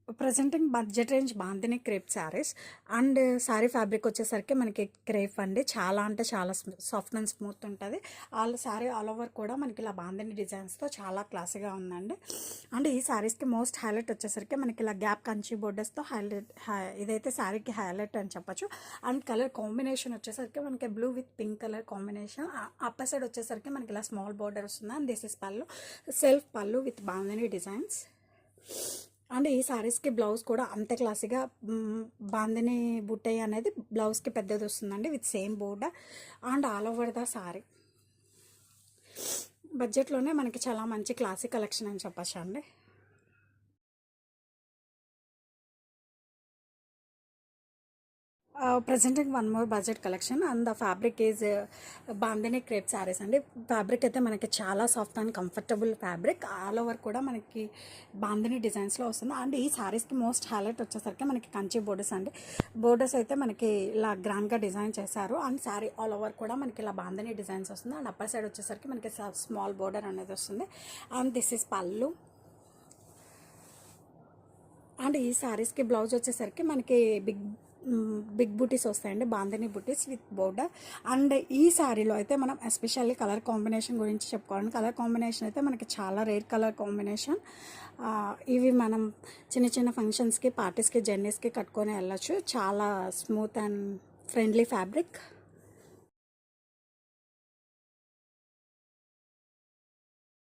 Presenting budget range bandhani crepe saris and sari fabric వచ్చేసరికి మనకి crepe అండి. చాలా అంటే చాలా సాఫ్ట్ అండ్ స్మూత్ ఉంటుంది. శారీ ఆల్ ఓవర్ కూడా మనకి ఇలా బాందిని డిజైన్స్తో చాలా క్లాసీగా ఉందండి. అండ్ ఈ శారీస్కి మోస్ట్ హైలైట్ వచ్చేసరికి మనకి ఇలా గ్యాప్ కంచి బోర్డర్స్తో ఇదైతే శారీకి హైలైట్ అని చెప్పచ్చు. అండ్ కలర్ కాంబినేషన్ వచ్చేసరికి మనకి blue with pink colour combination. Upper side వచ్చేసరికి మనకి ఇలా స్మాల్ బోర్డర్ వస్తుంది. అండ్ దిస్ ఇస్ పళ్ళు, సెల్ఫ్ పళ్ళు విత్ బాందిని డిజైన్స్. అండ్ ఈ శారీస్కి బ్లౌజ్ కూడా అంతే క్లాసీగా బాందిని బుట్టయ్య అనేది బ్లౌజ్కి పెద్దది వస్తుందండి with same border and all over the sari. బడ్జెట్లోనే మనకి చాలా మంచి క్లాసిక్ కలెక్షన్ అని చెప్పచ్చు అండి. Presenting one more budget collection and the fabric is bandhani crepe saris అండి. ఫ్యాబ్రిక్ అయితే మనకి చాలా soft and comfortable fabric. All over కూడా మనకి బాందిని డిజైన్స్లో వస్తుంది. అండ్ ఈ శారీస్కి మోస్ట్ హైలైట్ వచ్చేసరికి మనకి కంచి బోర్డర్స్ అండి. బోర్డర్స్ అయితే మనకి ఇలా గ్రాండ్గా డిజైన్ చేశారు. అండ్ శారీ ఆల్ ఓవర్ కూడా మనకి ఇలా బాందిని డిజైన్స్ వస్తుంది. అండ్ అప్పర్ సైడ్ వచ్చేసరికి మనకి స్మాల్ బోర్డర్ అనేది వస్తుంది. అండ్ దిస్ ఇస్ పళ్ళు. అండ్ ఈ శారీస్కి బ్లౌజ్ వచ్చేసరికి మనకి బిగ్ బూటీస్ వస్తాయండి, బాందిని బూటీస్ విత్ బోర్డర్. అండ్ ఈ శారీలో అయితే మనం ఎస్పెషల్లీ కలర్ కాంబినేషన్ గురించి చెప్పుకోవాలి. కలర్ కాంబినేషన్ అయితే మనకి చాలా రేర్ కలర్ కాంబినేషన్. ఇవి మనం చిన్న చిన్న ఫంక్షన్స్కి, పార్టీస్కి, జర్నీస్కి కట్టుకొని వెళ్ళచ్చు. చాలా స్మూత్ అండ్ ఫ్రెండ్లీ ఫ్యాబ్రిక్.